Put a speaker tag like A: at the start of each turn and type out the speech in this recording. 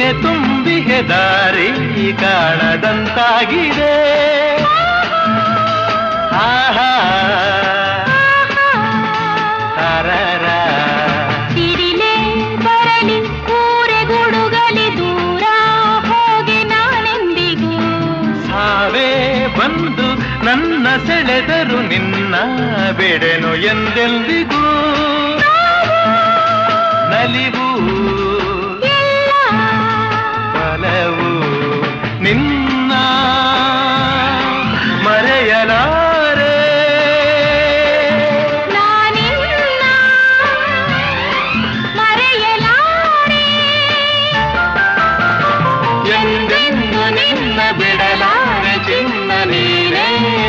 A: ನೀನೆ ತುಂಬಿ ಹೆದಾರಿ ಕಾಣದಂತಾಗಿದೆ. ಆಹಾ ತಾರಾರ
B: ತಿರಿಲೆ ಬರಲಿ ಊರೆ ಗುಡುಗಲಿ ದೂರ ಹೋಗಿ ನಾನೆಂದಿಗೂ
A: ಸಾವೇ ಬಂದು ನನ್ನ ಸೆಳೆದರು ನಿನ್ನ ಬಿಡೆನು ಎಂದೆಂದಿಗೂ. ನಲಿವು ಬಲವು ನಿನ್ನ ಮರೆಯಲ